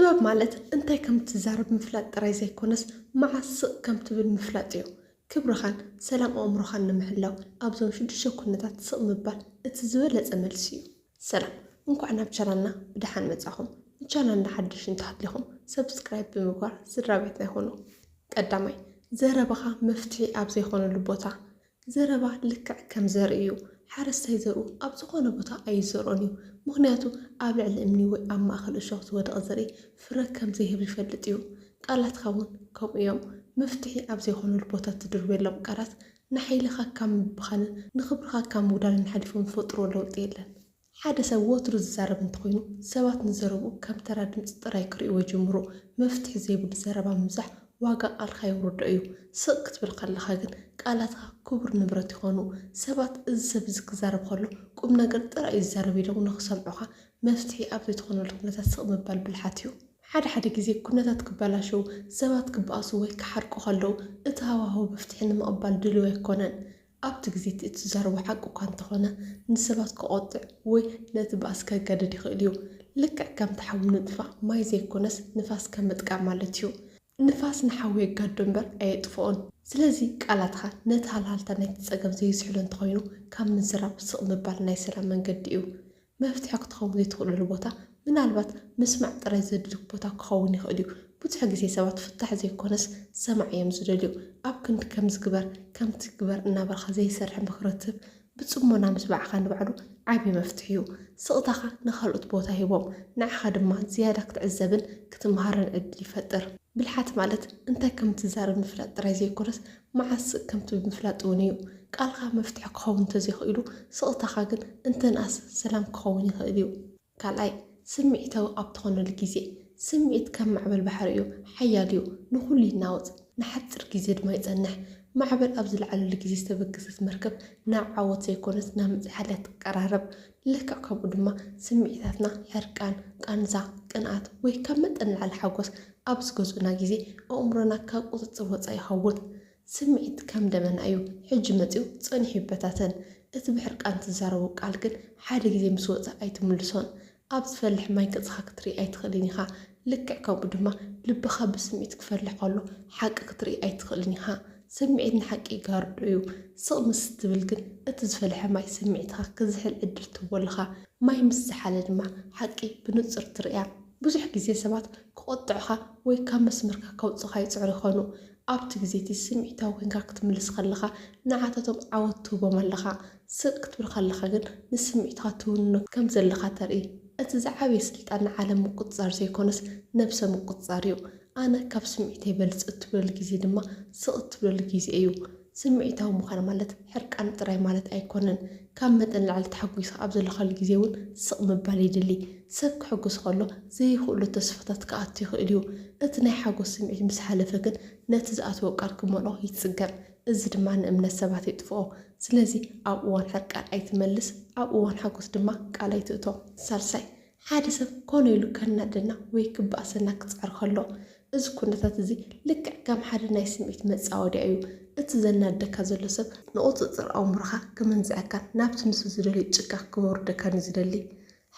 ጥበብ ማለት እንታይ ከም ትዛረብ ምፍላጥ ጥራይ ዘይኮነስ መዓስቕ ከም ትብል ምፍላጥ እዩ ክብርኻን ሰላም ኣእምሮኻን ንምሕላው ኣብዞም 6 ኩነታት ስቕ ምባል እቲ ዝበለፀ መልሲ እዩ ሰላም እንኳዕ ናብ ቻናልና ብድሓን መጻኹም ቻናልና ሓድሽ እንተሃልኹም ሰብስክራይብ ብምግባር ስድራቤትና ይኹኑ ቀዳማይ ዘረባኻ መፍትሒ ኣብ ዘይኮነሉ ቦታ ዘረባ ልክዕ ከም ዘርኢ እዩ ሓረስታይ ዘርኡ ኣብ ዝኾነ ቦታ ኣይዘርኦን እዩ ምክንያቱ ኣብ ልዕሊ እምኒ ወይ ኣብ ማእኸል እሾኽ ዝወደቐ ዘርኢ ፍረ ከም ዘይህብ ይፈልጥ እዩ ቃላትካ እውን ከምኡ እዮም መፍትሒ ኣብ ዘይኮነሉ ቦታ ትድርበሎም ቃላት ንሓይልኻ ካብ ምብኻንን ንኽብርኻ ካብ ምጉዳልን ሓሊፎም ዝፈጥሮ ለውጢ የለን ሓደ ሰብ ወትሩ ዝዛረብ እንተኮይኑ ሰባት ንዘረቡ ከም ተራ ድምፂ ጥራይ ክርእይዎ ይጅምሩ መፍትሒ ዘይብሉ ዘረባ ምብዛሕ ዋጋ ቃልካ ይውርዶ እዩ ስቕ ክትብል ከለኻ ግን ቃላትካ ክቡር ንብረት ይኾኑ ሰባት እዚ ሰብ እዚ ክዛረብ ከሎ ቁም ነገር ጥራይ ይዛረብ ኢሎም ንኽሰምዑኻ መፍትሒ ኣብ ዘይትኾነሉ ኩነታት ስቕ ምባል ብልሓት እዩ ሓደ ግዜ ኩነታት ክበላሸው ሰባት ክበኣሱ ወይ ክሓርቁ ከለው እቲ ሃዋህው መፍትሒ ንምቕባል ድልው ኣይኮነን ኣብቲ ግዜ እትዛረቦ ሓቂ እኳ እንተኾነ ንሰባት ክቆጥዕ ወይ ነቲ ባእስ ከገድድ ይኽእል እዩ ልክዕ ከም ተሓዊ ንጥፋእ ማይ ዘይኮነስ ንፋስ ከም ምጥቃም ማለት እዩ ንፋስ ንሓዊ የጋዶ እምበር ኣየጥፍኦን ስለዚ ቃላትካ ነቲ ሃልሃልታ ናይቲ ፀገም ዘይስሕሎ እንተኮይኑ ካብ ምዝራብ ስቕ ምባል ናይ ሰላም መንገዲ እዩ መፍትሒ ክትኸውን ዘይትኽእለሉ ቦታ ምናልባት ምስማዕ ጥራይ ዘድልክ ቦታ ክኸውን ይኽእል እዩ ብዙሕ ግዜ ሰባት ፍታሕ ዘይኮነስ ሰማዕ እዮም ዝደልዩ ኣብ ክንዲ ከም ዝግበር ከምቲ ግበር እናበልካ ዘይሰርሕ ምክሪ ትህብ ብፅሞና ምስ ባዕኻ ንባዕሉ ዓብዪ መፍትሒ እዩ ስቕታኻ ንካልኦት ቦታ ሂቦም ንዓኻ ድማ ዝያዳ ክትዕዘብን ክትምሃርን ዕድል ይፈጥር ብልሓት ማለት እንታይ ከም ትዛረብ ምፍላጥ ጥራይ ዘይኮነስ መዓስቕ ከም ትብል ምፍላጥ እውን እዩ ቃልካ መፍትሒ ክኸውን እንተዘይኽእሉ ስቕታኻ ግን እንተንኣስ ሰላም ክኸውን ይኽእል እዩ ካልኣይ ስምዒታዊ ኣብ ትኾነሉ ግዜ ስምዒት ከም ማዕበል ባሕሪ እዩ ሓያል እዩ ንኹሉ ይናወፅ ንሓፂር ግዜ ድማ ይፀንሕ ማዕበል ኣብ ዝለዓለሉ ግዜ ዝተበገሰት መርከብ ናብ ዓወት ዘይኮነስ ናብ ምፅሓልያ ትቀራረብ ልክዕ ከምኡ ድማ ስምዒታትና ሕርቃን ቃንዛ ቅንኣት ወይ ካብ መጠን ንላዕሊ ሓጎስ ኣብ ዝገዝኡና ግዜ ኣእምሮና ካብ ቁፅፅር ወፃኢ ይኸውን ስምዒት ከም ደመና እዩ ሕጂ መፂኡ ፀኒሑ ይበታተን እቲ ብሕርቃን ትዛረቡ ቃል ግን ሓደ ግዜ ምስ ወፃእ ኣይትምልሶን ኣብ ዝፈልሕ ማይ ገፅኻ ክትርኢ ኣይትኽእልን ኢኻ ልክዕ ከምኡ ድማ ልብኻ ብስምዒት ክፈልሕ ከሎ ሓቂ ክትርኢ ኣይትኽእልን ኢኻ ስምዒት ንሓቂ ይጋርዶ እዩ ስቕ ምስ ትብል ግን እቲ ዝፈልሐ ማይ ስምዒትካ ክዝሕል ዕድል ትህቦልካ ማይ ምስ ዝሓለ ድማ ሓቂ ብንፁር ትርእያ ብዙሕ ግዜ ሰባት ክቆጥዑኻ ወይ ካብ መስመርካ ከውፅኻ ይፅዕሩ ይኾኑ ኣብቲ ግዜ እቲ ስምዒታዊ ኮንካ ክትምልስ ከለኻ ንዓታቶም ዓወት ትህቦም ኣለኻ ስቕ ክትብል ከለኻ ግን ንስምዒትካ ትውንኖ ከም ዘለኻ ተርኢ እቲ ዝዓበየ ስልጣን ንዓለም ምቁፅፃር ዘይኮነስ ነብሰ ምቁፅፃር እዩ ኣነ ካብ ስምዒተይ በልፅ እትብለሉ ግዜ ድማ ስቕ እትብለሉ ግዜ እዩ ስምዒታዊ ምዃን ማለት ሕርቃን ጥራይ ማለት ኣይኮነን ካብ መጠን ላዕሊ ተሓጒስካ ኣብ ዘለኻሉ ግዜ እውን ስቕ ምባል ይድሊ ሰብ ክሕጉስ ከሎ ዘይኽእሉ ተስፋታት ክኣቱ ይኽእል እዩ እቲ ናይ ሓጎስ ስምዒት ምስ ሓለፈ ግን ነቲ ዝኣተወ ቃል ክመልኦ ይፅገም እዚ ድማ ንእምነት ሰባት ይጥፍኦ ስለዚ ኣብ እዋን ሕርቃን ኣይትመልስ ኣብ እዋን ሓጎስ ድማ ቃል ኣይትእቶ ሳልሳይ ሓደ ሰብ ኮነ ኢሉ ከናድና ወይ ክበኣሰና ክፅዕር ከሎ እዚ ኩነታት እዚ ልክዕ ከም ሓደ ናይ ስምዒት መፃወድያ እዩ እቲ ዘናደካ ዘሎ ሰብ ንቁፅፅር ኣእምሮኻ ክመንዝዐካን ናብቲ ንሱ ዝደልዩ ጭቃ ክወርደካን እዩ ዝደሊ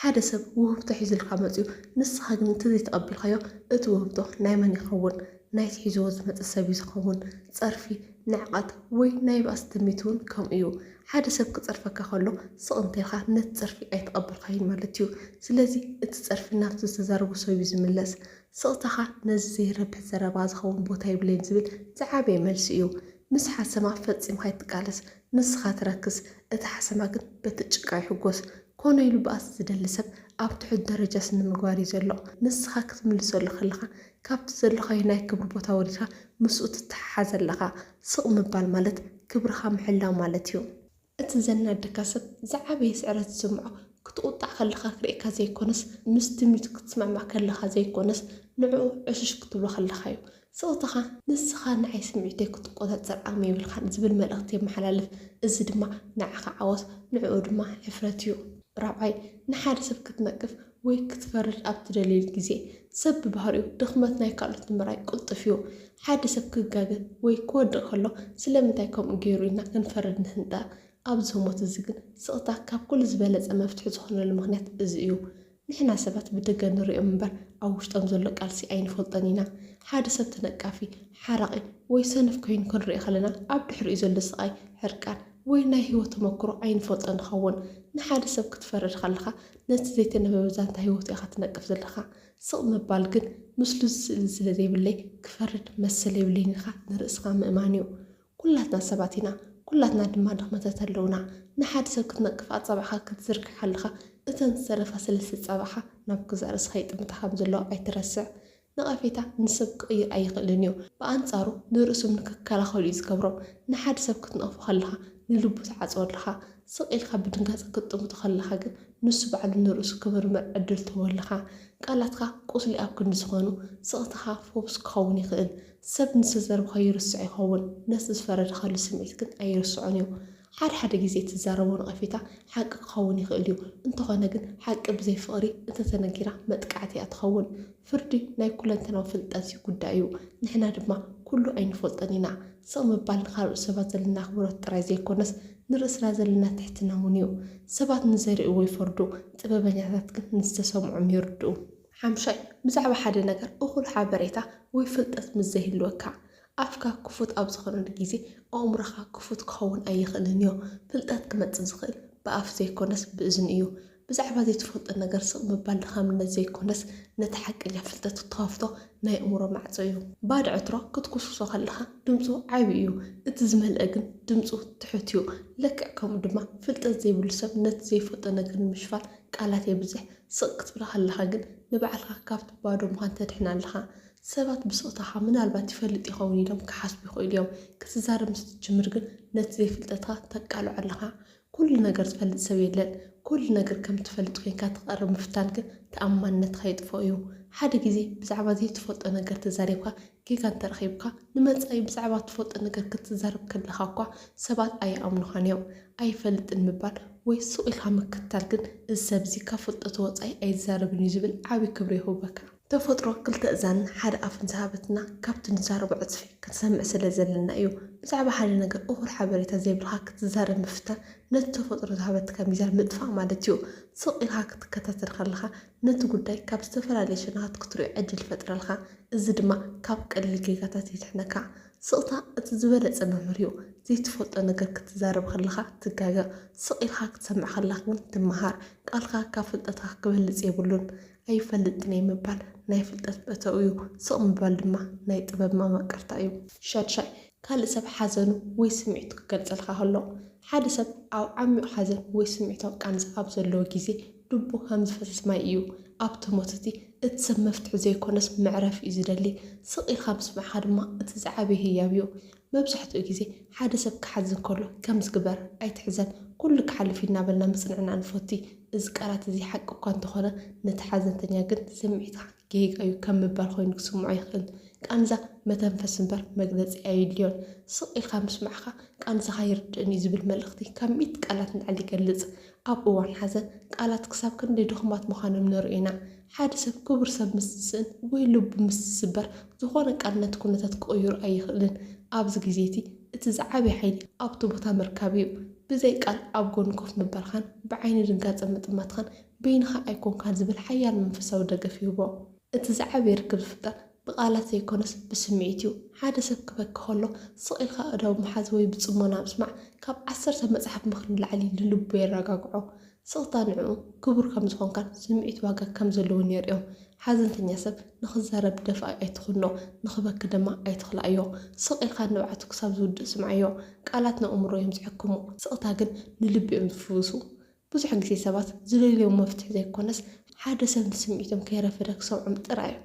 ሓደ ሰብ ውህብቶ ሒዙልካ መፅኡ ንስኻ ግን እንተዘይተቐቢልካዮ እቲ ውህብቶ ናይ መን ይኸውን ናይቲ ሒዝዎ ዝመፅእ ሰብ እዩ ዝኸውን ፀርፊ ንዕቐት ወይ ናይ ባእሲ ትምኒት እውን ከምኡ እዩ ሓደ ሰብ ክፀርፈካ ከሎ ስቕ እንተኢልካ ነቲ ፀርፊ ኣይተቐበልካዮን ማለት እዩ ስለዚ እቲ ፀርፊ ናብቲ ዝተዛረቡ ሰብ እዩ ዝምለስ ስቕታኻ ነዚ ዘይረብሕ ዘረባ ዝኸውን ቦታ ይብለይን ዝብል ዝዓበየ መልሲ እዩ ምስ ሓሰማ ፈፂምካ ይትቃለስ ንስኻ ትረክስ እቲ ሓሰማ ግን በቲ ጭቃ ይሕጎስ ኮነ ኢሉ ባእሲ ዝደሊ ሰብ ኣብ ትሑት ደረጃ ስነ ምግባር እዩ ዘሎ ንስኻ ክትምልሰሉ ከለኻ ካብቲ ዘለኻዮ ናይ ክብሪ ቦታ ወዲድካ ምስኡ ትተሓሓዝ ኣለኻ ስቕ ምባል ማለት ክብርኻ ምሕላው ማለት እዩ እቲ ዘናድካ ሰብ ዝዓበየ ስዕረት ዝስምዖ ክትቁጣዕ ከለኻ ክርእካ ዘይኮነስ ምስ ትምኒቱ ክትስማዕማዕ ከለኻ ዘይኮነስ ንዕኡ ዕሽሽ ክትብሎ ከለኻ እዩ ስቕትኻ ንስኻ ንዓይ ስምዒተይ ክትቆፃፀር ዓቕሚ የብልካን ዝብል መልእኽቲ የመሓላልፍ እዚ ድማ ንዓኻ ዓወት ንዕኡ ድማ ሕፍረት እዩ ራብዓይ ንሓደ ሰብ ክትነቅፍ ወይ ክትፈርድ ኣብ ትደልየሉ ግዜ ሰብ ብባህሪኡ ድኽመት ናይ ካልኦት ንምርኣይ ቁልጥፍ እዩ ሓደ ሰብ ክጋገ ወይ ክወድቕ ከሎ ስለምንታይ ከምኡ ገይሩ ኢና ክንፈርድ ንህንጣ ኣብ ዝህሞት እዚ ግን ስቕታ ካብ ኩሉ ዝበለፀ መፍትሒ ዝኾነሉ ምክንያት እዚ እዩ ንሕና ሰባት ብደገ ንሪኦም እምበር ኣብ ውሽጦም ዘሎ ቃልሲ ኣይንፈልጦን ኢና። ሓደ ሰብ ተነቃፊ ሓራቂ ወይ ሰነፍ ኮይኑ ክንርኢ ከለና ኣብ ድሕሪኡ ዘሎ ስቃይ ሕርቃን ወይ ናይ ሂወት ተመክሮ ኣይንፈልጦን ንኸውን። ንሓደ ሰብ ክትፈርድ ከለካ ነቲ ዘይተነበበ ዛንታ ሂወት ኢኻ ትነቅፍ ዘለካ። ስቕ ምባል ግን ምስሉ ዝስእሊ ስለ ዘይብለይ ክፈርድ መሰለ የብለይን ኢልካ ንርእስኻ ምእማን እዩ። ኩላትና ሰባት ኢና፣ ኩላትና ድማ ድኽመታት ኣለውና። ንሓደ ሰብ ክትነቅፍ ኣፀባዕኻ ክትዝርግሕ ከለካ እተን ዝሰረፋ ሰለስተ ፀባኻ ናብ ግዛእ ርእስኻ ይጥምታ ከም ዘለዎ ኣይትረስዕ። ነቐፌታ ንሰብ ክቕይር ኣይኽእልን እዩ። ብኣንጻሩ ንርእሶም ንክከላኸሉ እዩ ዝገብሮም። ንሓደ ሰብ ክትነቕፎ ከለካ ንልቡ ትዓፅዎ ኣለካ። ስቕ ኢልካ ብድንጋፀ ክትጥምቶ ከለካ ግን ንሱ ባዕሉ ንርእሱ ክምርምር ዕድል ትህቦ ኣለካ። ቃላትካ ቁስሊ ኣብ ክንዲ ዝኾኑ ስቕትኻ ፎብስ ክኸውን ይኽእል። ሰብ ንዝተዘረብካ ይርስዖ ይኸውን፣ ነቲ ዝፈረድካሉ ስምዒት ግን ኣይርስዖን እዩ። ሓደ ግዜ ትዛረቦ ነቐፌታ ሓቂ ክኸውን ይኽእል እዩ። እንተኾነ ግን ሓቂ ብዘይ ፍቕሪ እንተተነጊራ መጥቃዕቲ እያ ትኸውን። ፍርዲ ናይ ኩለንተናዊ ፍልጠት ጉዳይ እዩ። ንሕና ድማ ኩሉ ኣይንፈልጦን ኢና። ስቕ ምባል ንካልኦት ሰባት ዘለና ኣኽብሮት ጥራይ ዘይኮነስ ንርእስና ዘለና ትሕትና እውን እዩ። ሰባት ንዘይርእይዎ ይፈርዱ፣ ጥበበኛታት ግን ንዝተሰምዖም ይርድኡ። ሓምሻይ ብዛዕባ ሓደ ነገር እኹል ሓበሬታ ወይ ፍልጠት ምስ ዘይህልወካ ኣፍካ ክፉት ኣብ ዝኾነሉ ግዜ ኣእምሮኻ ክፉት ክኸውን ኣይኽእልን እዩ። ፍልጠት ክመፅእ ዝኽእል ብኣፍ ዘይኮነስ ብእዝኒ እዩ። ብዛዕባ ዘይትፈልጦ ነገር ስቕ ምባል ድኻምነት ዘይኮነስ ነቲ ሓቀኛ ፍልጠት ክትኸፍቶ ናይ እምሮ ማዕፆ እዩ። ባዶ ዕትሮ ክትኩስኩሶ ከለካ ድምፁ ዓብዪ እዩ፣ እቲ ዝመልአ ግን ድምፁ ትሑት እዩ። ልክዕ ከምኡ ድማ ፍልጠት ዘይብሉ ሰብ ነቲ ዘይፈልጦ ነገር ንምሽፋል ቃላት የብዝሕ። ስቕ ክትብላ ከለካ ግን ንባዕልካ ካብቲ ባዶ ምዃን ተድሕና ኣለካ። ሰባት ብስቕታኻ ምናልባት ይፈልጥ ይኸውን ኢሎም ክሓስቡ ይኽእሉ እዮም። ክትዛረብ ምስ ትጅምር ግን ነቲ ዘይፍልጠትካ ተቃልዖ ኣለካ። ኩሉ ነገር ዝፈልጥ ሰብ የለን። ኩሉ ነገር ከም ትፈልጥ ኮንካ ትቐርብ ምፍታን ግን ተኣማንነትካ ይጥፎ እዩ። ሓደ ግዜ ብዛዕባ ዘይትፈልጦ ነገር ተዛሪብካ ጌጋ እንተረኺብካ ንመጻኢ ብዛዕባ ትፈልጦ ነገር ክትዛረብ ከለካ እኳ ሰባት ኣይኣምኑኻን እዮም። ኣይፈልጥን ምባል ወይ ስቕ ኢልካ ምክትታል ግን እዚ ሰብ እዚ ካብ ፍልጠቱ ወፃኢ ኣይዛረብን እዩ ዝብል ዓብዪ ክብሪ ይህበካ። ተፈጥሮ ክልተ እዛንን ሓደ ኣፍን ዝሃበትና ካብቲ ንዛረቦ ዕፅፊ ክንሰምዕ ስለ ዘለና እዩ። ብዛዕባ ሓደ ነገር እኹል ሓበሬታ ዘይብልካ ክትዛረብ ምፍታን ነቲ ተፈጥሮ ዝሃበትካ ሚዛን ምጥፋእ ማለት እዩ። ስቕ ኢልካ ክትከታተል ከለካ ነቲ ጉዳይ ካብ ዝተፈላለየ ሸነኻት ክትሪኦ ዕድል ይፈጥረልካ። እዚ ድማ ካብ ቀሊል ጌጋታት ይድሕነካ። ስቕታ እቲ ዝበለፀ መምህር እዩ። ዘይትፈልጦ ነገር ክትዛረብ ከለካ ትጋገ፣ ስቕ ኢልካ ክትሰምዕ ከለካ ግን ትመሃር። ቃልካ ካብ ፍልጠትካ ክበልፅ የብሉን። ኣይፈልጥን ምባል ናይ ፍልጠት በተው እዩ። ስቕ ምባል ድማ ናይ ጥበብ መማቀርታ እዩ። ሻድሻይ ካልእ ሰብ ሓዘኑ ወይ ስምዒቱ ክገልፀልካ ከሎ ሓደ ሰብ ኣብ ዓሚቕ ሓዘን ወይ ስምዒታዊ ቃንዛ ኣብ ዘለዎ ግዜ ልቡ ከም ዝፈሰስ ማይ እዩ። ኣብቲ ሞትቲ እቲ ሰብ መፍትሒ ዘይኮነስ መዕረፊ እዩ ዝደሊ። ስቕ ኢልካ ምስማዕካ ድማ እቲ ዝዓበየ ህያብ እዩ። መብዛሕትኡ ግዜ ሓደ ሰብ ክሓዝን ከሎ ከም ዝግበር ኣይትሕዘን ኩሉ ክሓልፍ እናበልና ምፅንዕና ንፈቲ። እዚ ቃላት እዚ ሓቂ እኳ እንተኾነ ነቲ ሓዘንተኛ ግን ስምዒትካ ጌጋ እዩ ከም ምባል ኮይኑ ክስምዖ ይኽእል። ቃንዛ መተንፈስ እምበር መግለፂ ኣየድልዮን። ስቕ ኢልካ ምስማዕካ ቃንዛኻ ይርድእን እዩ ዝብል መልእኽቲ ካብ 100 ቃላት ንላዕሊ ይገልጽ። ኣብ እዋን ሓዘን ቃላት ክሳብ ክንደይ ድኹማት ምዃኖም ንሪኦ ኢና። ሓደ ሰብ ክቡር ሰብ ምስ ዝስእን ወይ ልቡ ምስ ዝስበር ዝኾነ ቃል ነቲ ኩነታት ክቕይሩ ኣይኽእልን። ኣብዚ ግዜቲ እቲ ዝዓበየ ሓይሊ ኣብቲ ቦታ ምርካብ እዩ። ብዘይ ቃል ኣብ ጎኑ ኮፍ ምባልኻን ብዓይኒ ድንጋፀ ምጥማትኻን በይንኻ ኣይኮንካን ዝብል ሓያል መንፈሳዊ ደገፍ ይህቦ። እቲ ዝዓበየ ርክብ ዝፍጠር ብቃላት ዘይኮነስ ብስምዒት እዩ። ሓደ ሰብ ክበኪ ከሎ ስቕ ኢልካ እዳው ምሓዝ ወይ ብፅሞና ምስማዕ ካብ 10 መፅሓፍ ምኽሪ ንላዕሊ ንልቡ የረጋግዖ። ስቕታ ንዕኡ ክቡር ከም ዝኾንካን ስምዒት ዋጋ ከም ዘለውን የርእዮም። ሓዘንተኛ ሰብ ንኽዛረብ ደፋእ ኣይትኽኖ፣ ንኽበኪ ድማ ኣይትኽላእዮ። ስቕ ኢልካ ንባዕቱ ክሳብ ዝውድእ ስምዓዮ። ቃላት ንኣእምሮ እዮም ዝሕክሙ፣ ስቕታ ግን ንልቢ እዮም ዝፍውሱ። ብዙሕ ግዜ ሰባት ዝደልዮም መፍትሒ ዘይኮነስ ሓደ ሰብ ንስምዒቶም ከይረፈደ ክሰምዖም ጥራይ እዩ።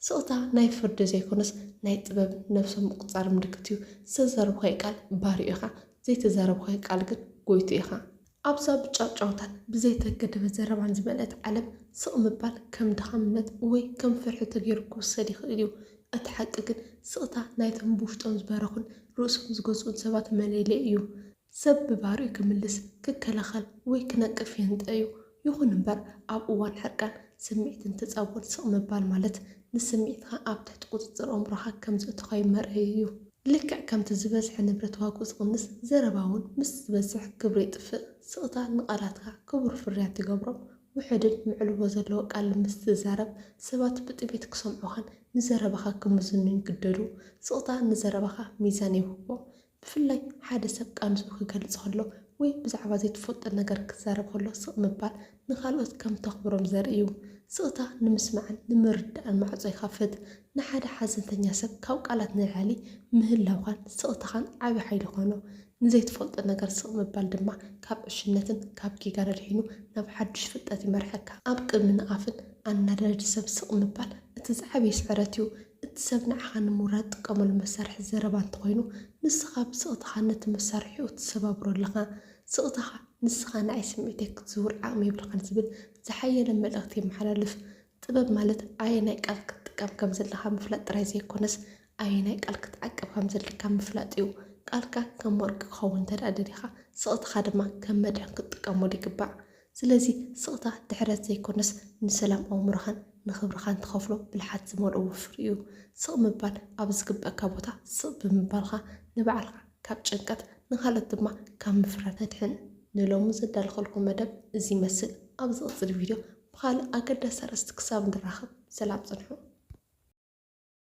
ስቕታ ናይ ፍርዲ ዘይኮነስ ናይ ጥበብ ነብሶም ምቁፃር ምልክት እዩ። ዝተዛረብካዮ ቃል ባሪኡ ኢኻ፣ ዘይተዛረብካዮ ቃል ግን ጎይቱ ኢኻ። ኣብዛ ብጫውጫውታን ብዘይተገደበ ዘረባን ዝመልአት ዓለም ስቕ ምባል ከም ድኻምነት ወይ ከም ፍርሒ ተገይሩ ክውሰድ ይኽእል እዩ። እቲ ሓቂ ግን ስቕታ ናይቶም ብውሽጦም ዝበረኹን ርእሶም ዝገዝኡን ሰባት መለለይ እዩ። ሰብ ብባህሪኡ ክምልስ፣ ክከላኸል ወይ ክነቅፍ የንጠ እዩ። ይኹን እምበር ኣብ እዋን ሕርቃን ስምዒትን ተፃወን ስቕ ምባል ማለት ንስምዒትካ ኣብ ትሕቲ ቁፅጥር ኣእምሮኻ ከም ዘእትኻዮ መርአይ እዩ። ልክዕ ከምቲ ዝበዝሐ ንብረት ዋግኡ ዝቕንስ ዘረባ እውን ምስ ዝበዝሕ ክብሪ ይጥፍእ። ስቕታ ንቓላትካ ክቡር ፍርያት ይገብሮ ውሕድን ምዕልዎ ዘለዎ ቃል ምስ ትዛረብ ሰባት ብጥቤት ክሰምዑኻን ንዘረባኻ ክምዝኑ ይግደዱ። ስቕታ ንዘረባኻ ሚዛን ይህቦ። ብፍላይ ሓደ ሰብ ቃንሱ ክገልጽ ከሎ ወይ ብዛዕባ ዘይትፈልጦ ነገር ክዛረብ ከሎ ስቕ ምባል ንኻልኦት ከም ተኽብሮም ዘርኢ እዩ። ስቕታ ንምስማዕን ንምርዳእን ማዕጾ ይኸፍት። ንሓደ ሓዘንተኛ ሰብ ካብ ቃላት ንላዕሊ ምህላውኻን ስቕታኻን ዓብዪ ሓይሊ ኾኖ። ንዘይትፈልጦ ነገር ስቕ ምባል ድማ ካብ ዕሽነትን ካብ ጌጋን ኣድሒኑ ናብ ሓድሽ ፍልጠት ይመርሐካ። ኣብ ቅድሚ ንኣፍን ኣናዳዲ ሰብ ስቕ ምባል እቲ ዝዓበየ ስዕረት እዩ። እቲ ሰብ ንዓኻ ንምውራድ ጥቀመሉ መሳርሒ ዘረባ እንተኾይኑ ንስኻ ብስቕታኻ ነቲ መሳርሒኡ ትሰባብሮ ኣለኻ። ስቕታኻ ንስኻ ንዓይ ስምዒተይ ክትዝውር ዓቕሚ የብልኻን ዝብል ዝሓየለ መልእኽቲ የመሓላልፍ። ጥበብ ማለት ኣየናይ ቃል ክትጥቀም ከም ዘለኻ ምፍላጥ ጥራይ ዘይኮነስ ኣየናይ ቃል ክትዓቅብ ከም ዘለካ ምፍላጥ እዩ። ቃልካ ከም ወርቂ ክኸውን ተደኣ ደሊኻ ስቕታኻ ድማ ከም መድሕን ክትጥቀመሉ ይግባእ። ስለዚ ስቕታ ድሕረት ዘይኮነስ ንሰላም ኣእምሮኻን ንኽብርኻን ትኸፍሎ ብልሓት ዝመልኦ ውፍር እዩ። ስቕ ምባል ኣብ ዝግበአካ ቦታ ስቕ ብምባልኻ ንባዕልኻ ካብ ጭንቀት ንኻልኦት ድማ ካብ ምፍራት ተድሕን። ንሎሚ ዘዳልኸልኩም መደብ እዚ ይመስል። ኣብ ዝቕፅል ቪድዮ ብኻልእ ኣገዳሲ ኣርእስቲ ክሳብ ንራኸብ ሰላም ፅንሑ።